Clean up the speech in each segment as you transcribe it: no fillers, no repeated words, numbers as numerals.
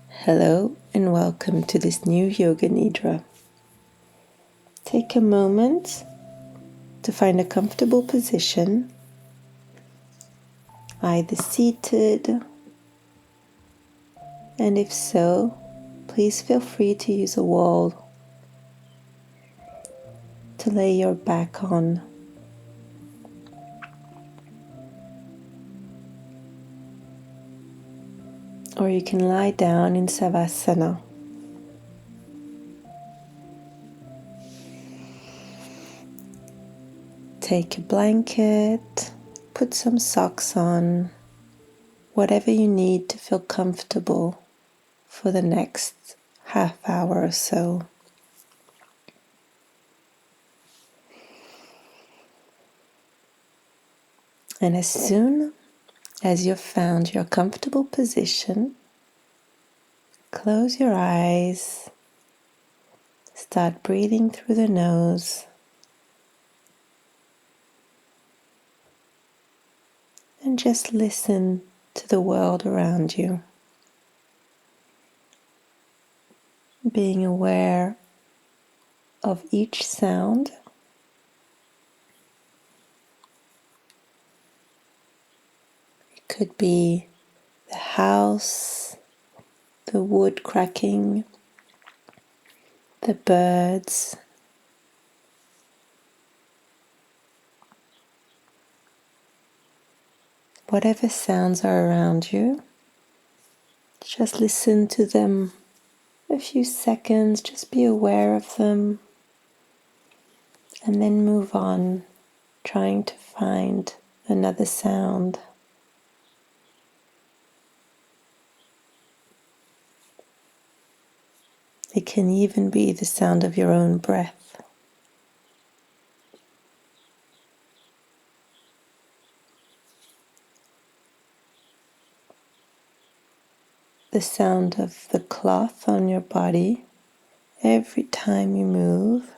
Hello and welcome to this new Yoga Nidra. Take a moment to find a comfortable position, either seated, and if so, please feel free to use a wall to lay your back on. Or you can lie down in Savasana. Take a blanket, put some socks on, whatever you need to feel comfortable for the next half hour or so. And as soon as you've found your comfortable position, close your eyes, start breathing through the nose, and just listen to the world around you, being aware of each sound. It could be the house, the wood cracking, the birds, whatever sounds are around you. Just listen to them a few seconds, just be aware of them, and then move on, trying to find another sound. It can even be the sound of your own breath. The sound of the cloth on your body every time you move.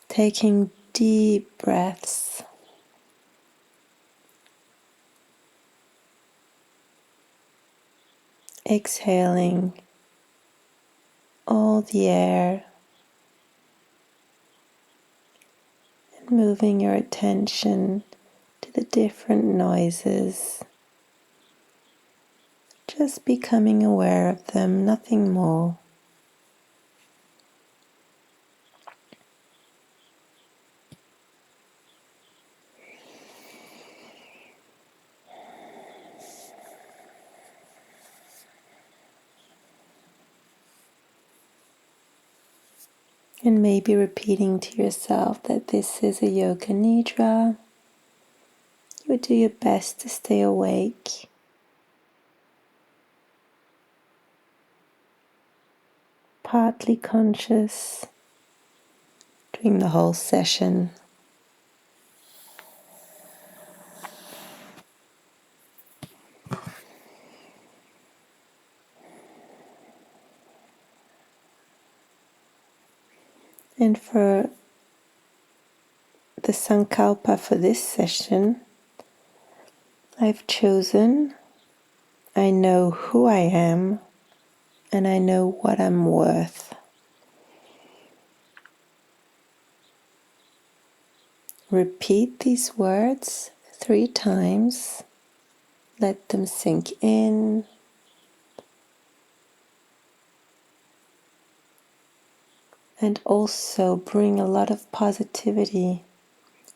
Taking deep breaths. Exhaling all the air and moving your attention to the different noises. Just becoming aware of them, nothing more. And maybe repeating to yourself that this is a Yoga Nidra. You would do your best to stay awake. Partly conscious during the whole session. And for the sankalpa for this session, I've chosen, I know who I am and I know what I'm worth. Repeat these words 3 times. Let them sink in. And also bring a lot of positivity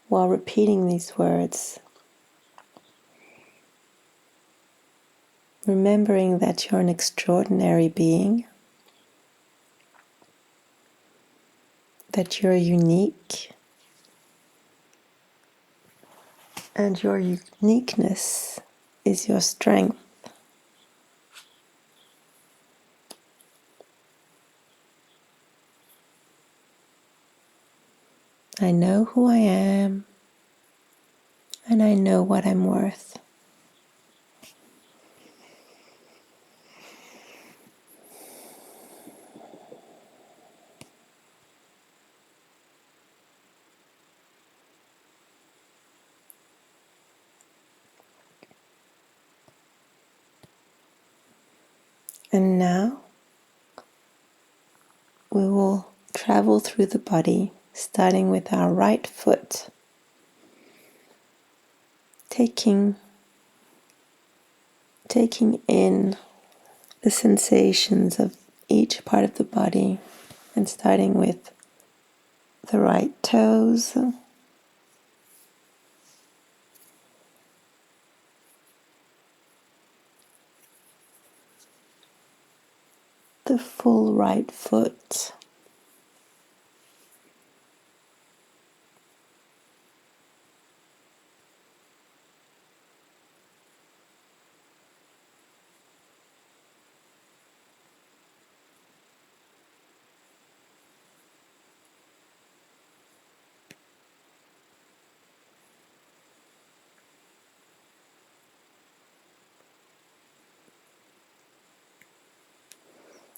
while repeating these words. Remembering that you're an extraordinary being, that you're unique, and your uniqueness is your strength. I know who I am, and I know what I'm worth. And now we will travel through the body, starting with our right foot, taking in the sensations of each part of the body, and starting with the right toes, the full right foot,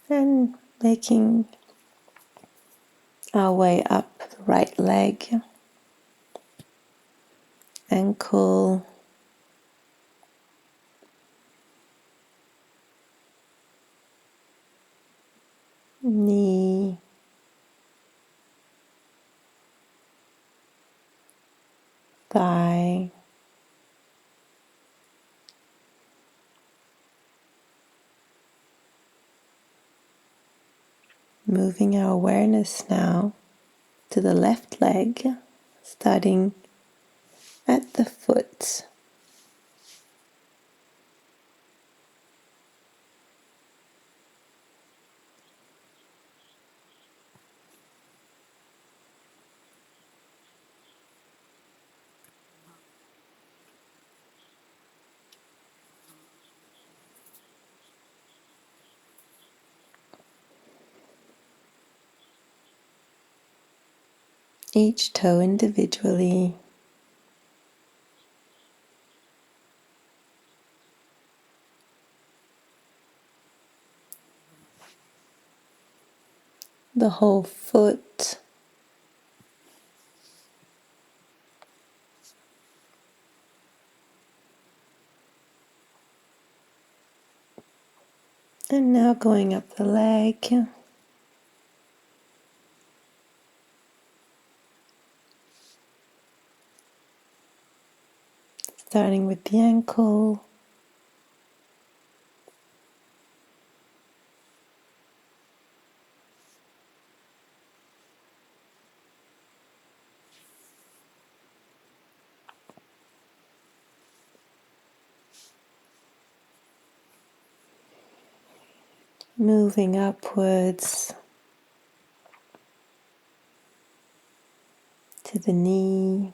and making our way up the right leg, ankle, knee, thigh, moving our awareness now to the left leg, starting at the foot. Each toe individually, the whole foot, and now going up the leg, starting with the ankle, moving upwards to the knee,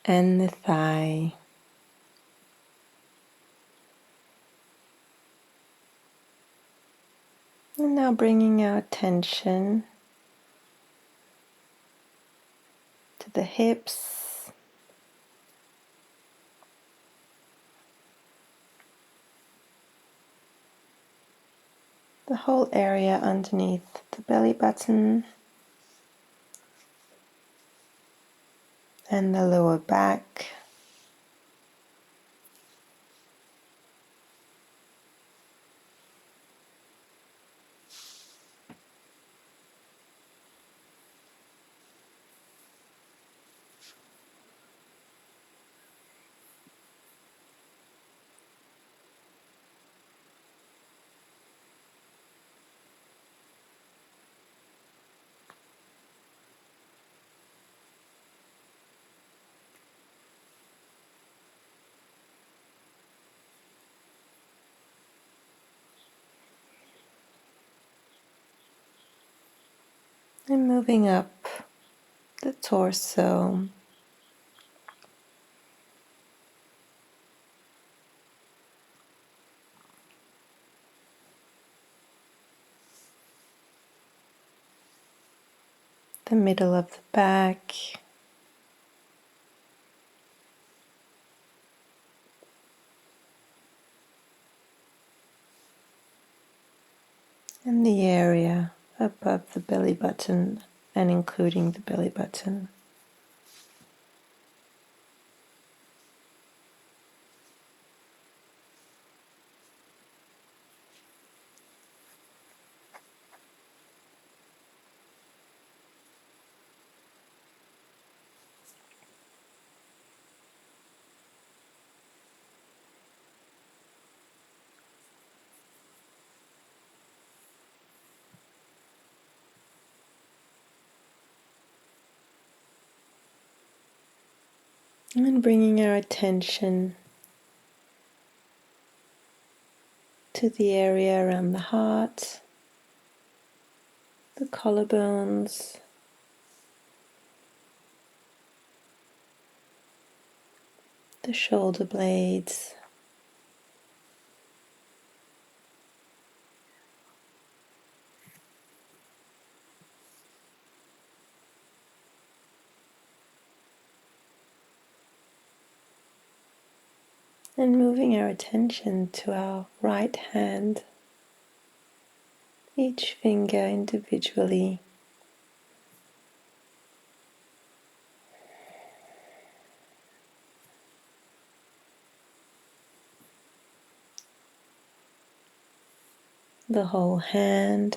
and the thigh. And now bringing our attention to the hips, the whole area underneath the belly button and the lower back. And moving up the torso, the middle of the back, and the area above the belly button and including the belly button. And bringing our attention to the area around the heart, the collarbones, the shoulder blades, and moving our attention to our right hand, each finger individually, the whole hand,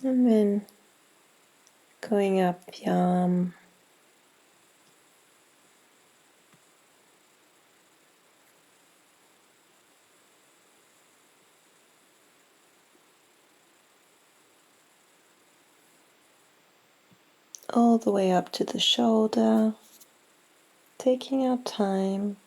and then going up the arm, all the way up to the shoulder, taking our time.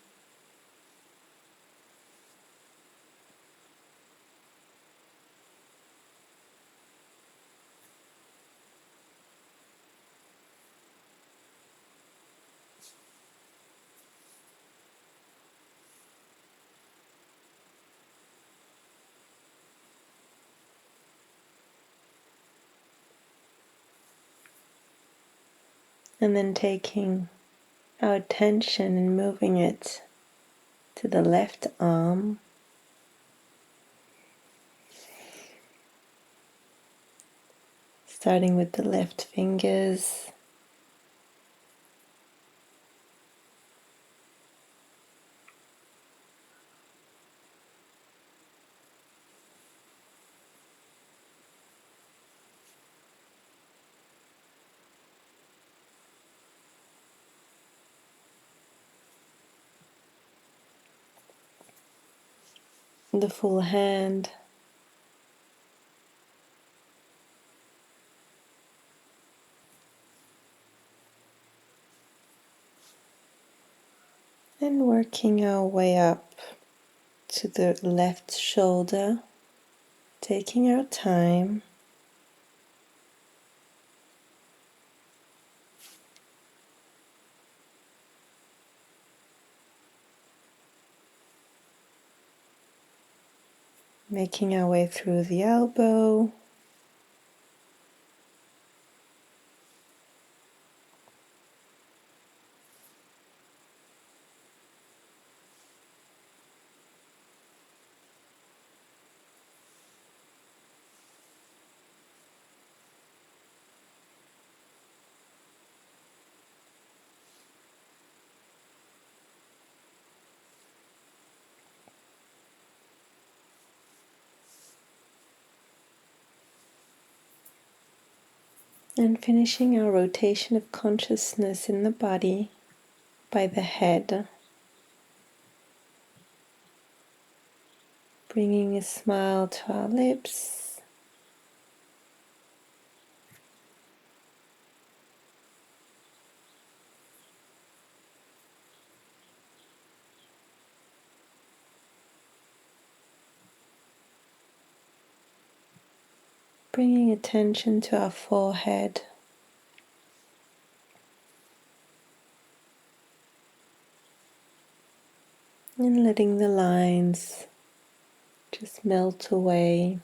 And then taking our attention and moving it to the left arm, starting with the left fingers, the full hand, and working our way up to the left shoulder, taking our time. Making our way through the elbow, and finishing our rotation of consciousness in the body by the head, bringing a smile to our lips, bringing attention to our forehead, and letting the lines just melt away.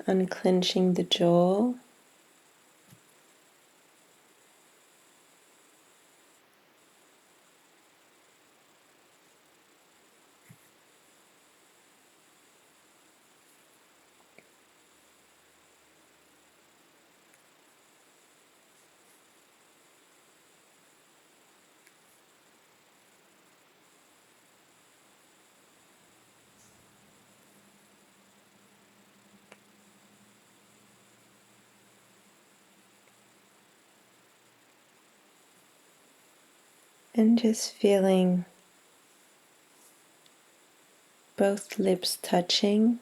unclenching the jaw. And just feeling both lips touching,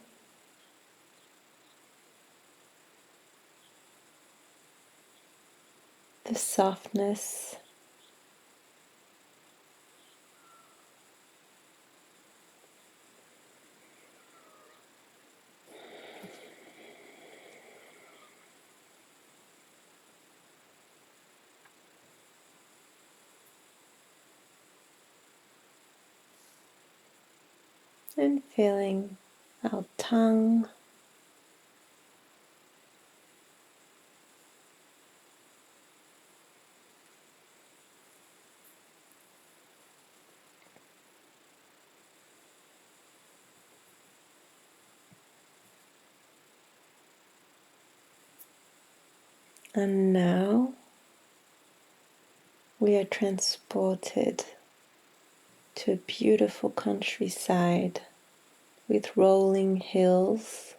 the softness, and feeling our tongue, and now we are transported to a beautiful countryside with rolling hills.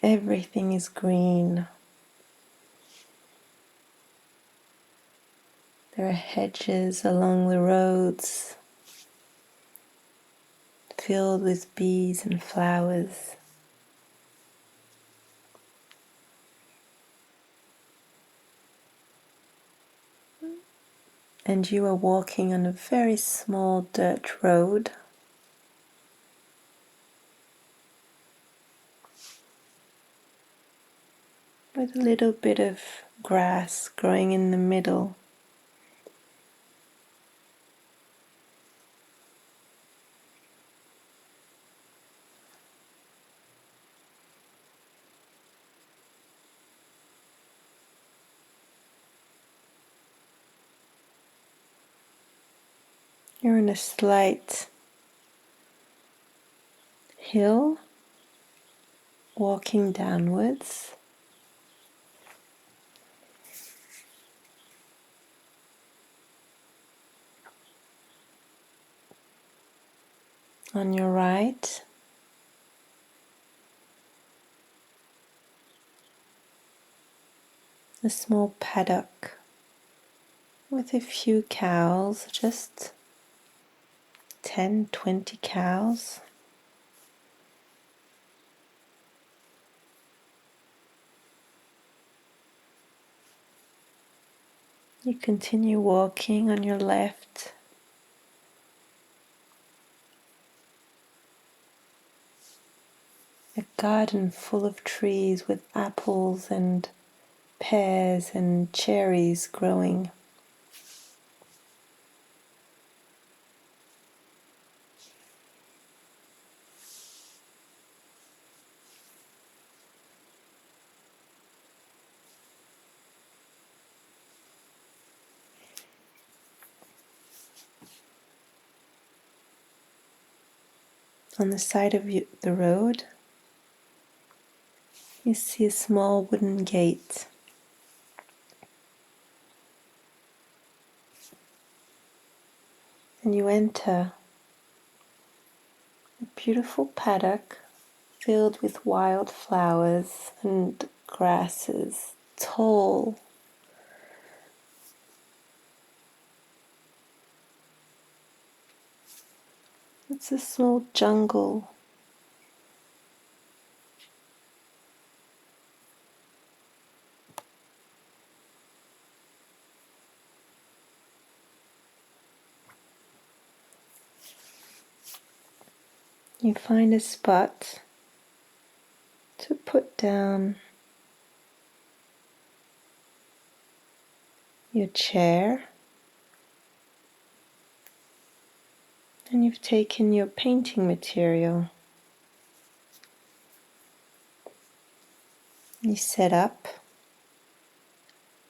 Everything is green. There are hedges along the roads filled with bees and flowers. And you are walking on a very small dirt road with a little bit of grass growing in the middle. You're on a slight hill, walking downwards. On your right, a small paddock with a few cows, just 10, 20 cows. You continue walking. On your left, a garden full of trees with apples and pears and cherries growing. On the side of the road, you see a small wooden gate. And you enter a beautiful paddock filled with wild flowers and grasses, tall. It's a small jungle. You find a spot to put down your chair you've taken your painting material. You set up,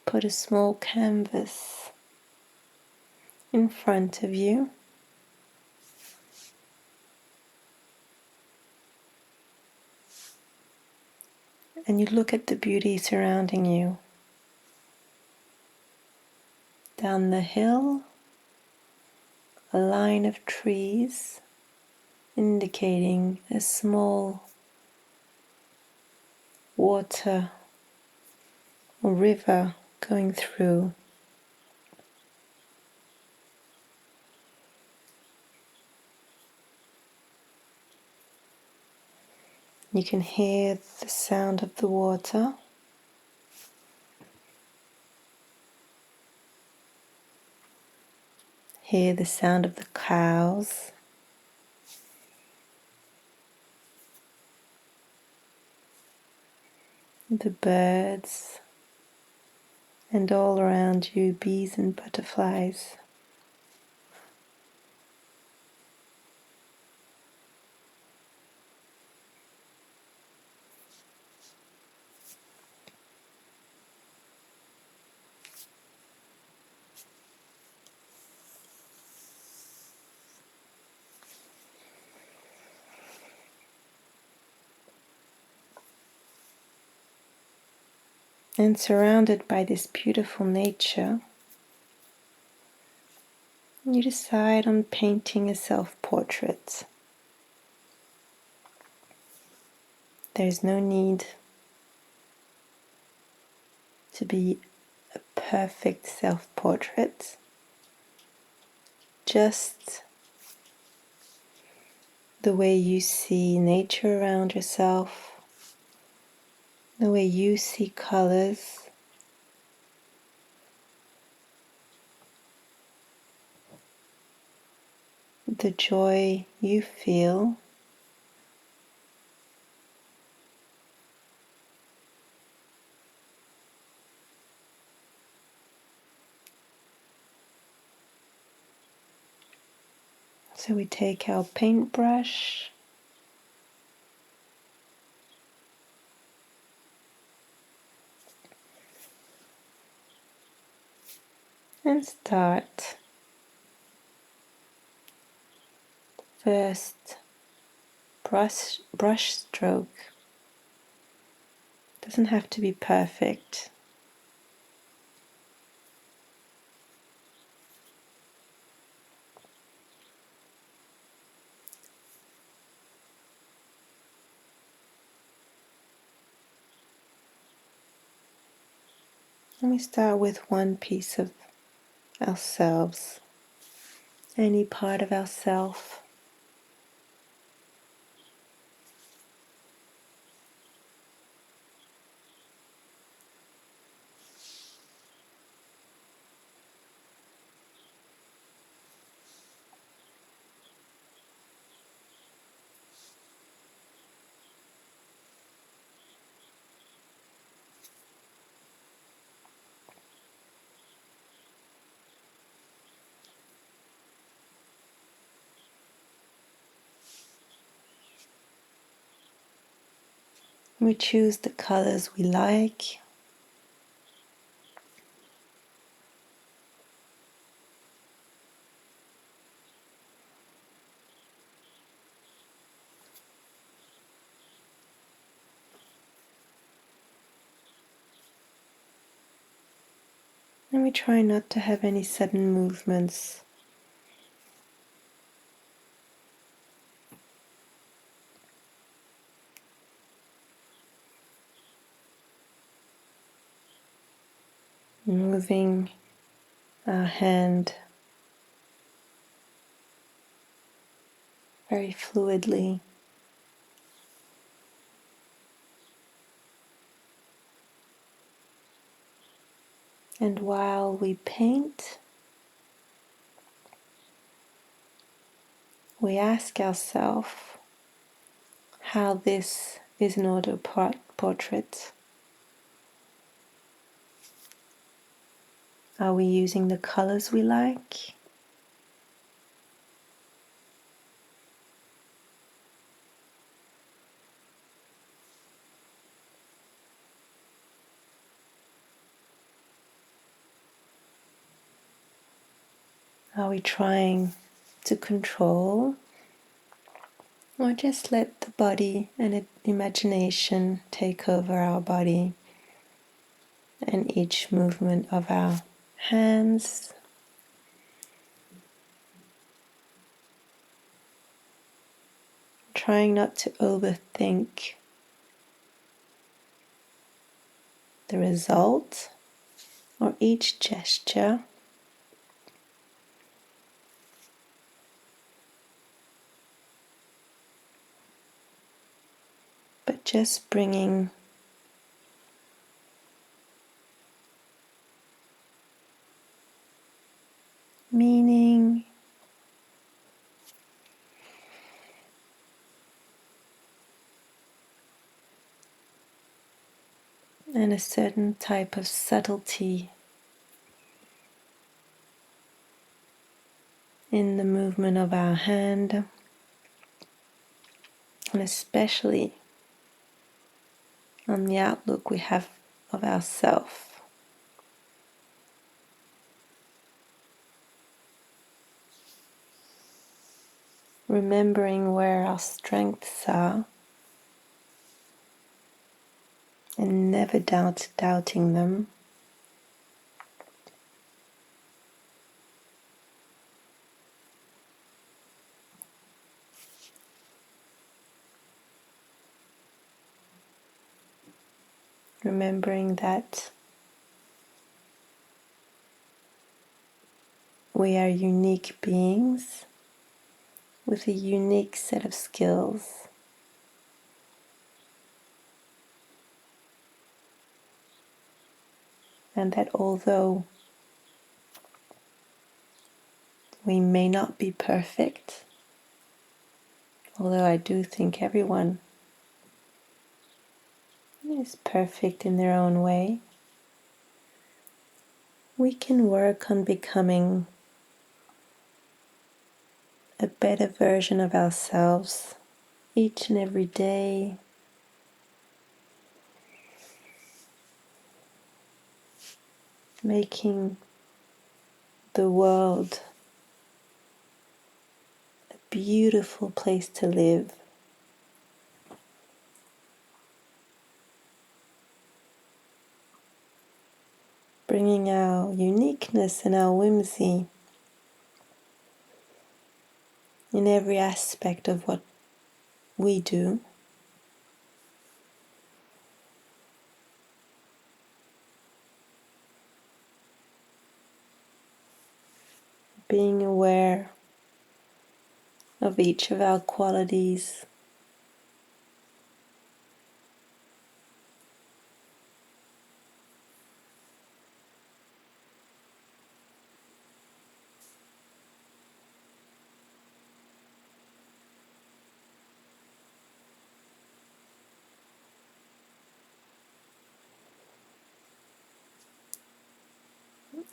put a small canvas in front of you, and you look at the beauty surrounding you. Down the hill, a line of trees indicating a small water or river going through. You can hear the sound of the water. Hear the sound of the cows. The birds, and all around you, bees and butterflies. And surrounded by this beautiful nature, you decide on painting a self-portrait. There's no need to be a perfect self-portrait, just the way you see nature around yourself, the way you see colors, the joy you feel. So we take our paintbrush and start. First brush stroke doesn't have to be perfect. And we start with one piece of ourselves, any part of ourself. We choose the colors we like. And we try not to have any sudden movements. Moving our hand very fluidly. And while we paint, we ask ourselves how this is an auto portrait. Are we using the colors we like? Are we trying to control, or just let the body and imagination take over our body and each movement of our hands? Trying not to overthink the result or each gesture, but just bringing meaning and a certain type of subtlety in the movement of our hand, and especially on the outlook we have of ourself. Remembering where our strengths are and never doubting them. Remembering that we are unique beings with a unique set of skills, and that although we may not be perfect, although I do think everyone is perfect in their own way, we can work on becoming a better version of ourselves each and every day, making the world a beautiful place to live. Bringing our uniqueness and our whimsy in every aspect of what we do. Being aware of each of our qualities,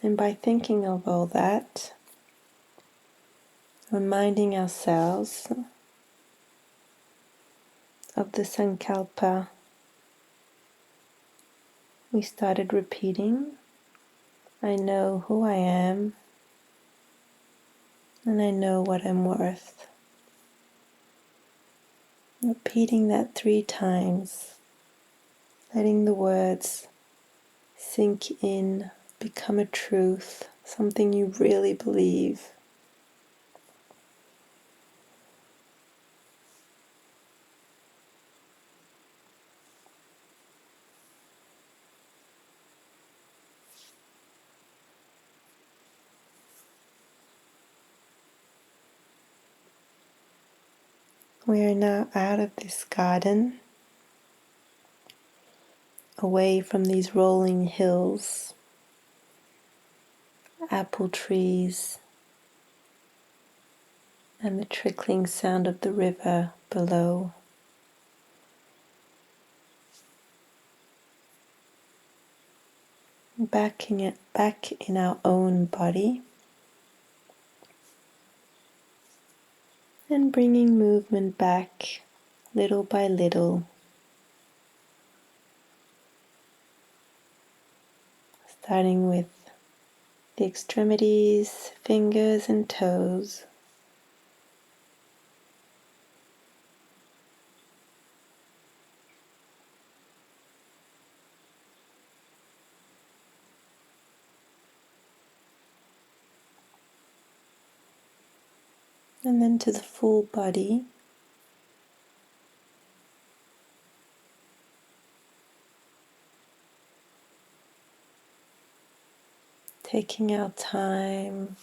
and by thinking of all that, reminding ourselves of the sankalpa we started repeating. I know who I am, and I know what I'm worth. Repeating that 3 times, letting the words sink in, become a truth, something you really believe. We are now out of this garden, away from these rolling hills, apple trees, and the trickling sound of the river below. Back in our own body, and bringing movement back little by little, starting with the extremities, fingers and toes. And then to the full body. Taking our time,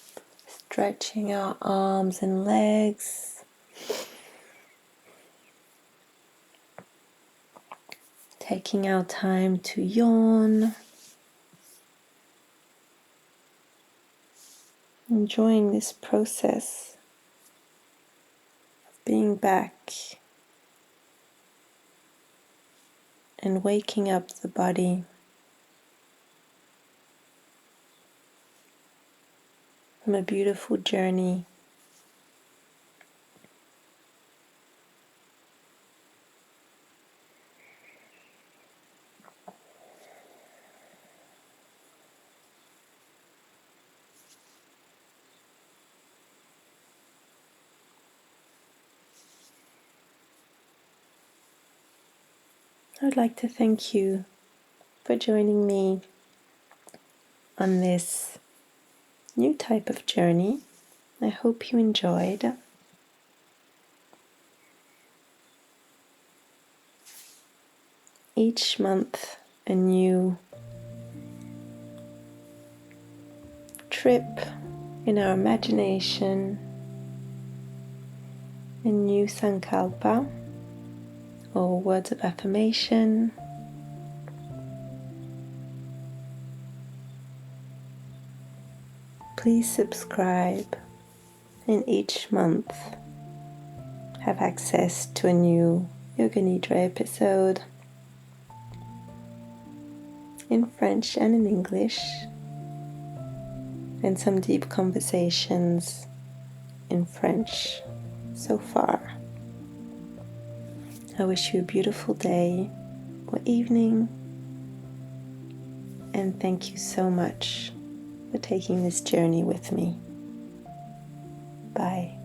stretching our arms and legs. Taking our time to yawn. Enjoying this process of being back and waking up the body from a beautiful journey. I'd like to thank you for joining me on this new type of journey. I hope you enjoyed. Each month, a new trip in our imagination, a new sankalpa or words of affirmation. Please subscribe, and each month have access to a new Yoga Nidra episode in French and in English, and some deep conversations in French so far. I wish you a beautiful day or evening, and thank you so much for taking this journey with me. Bye.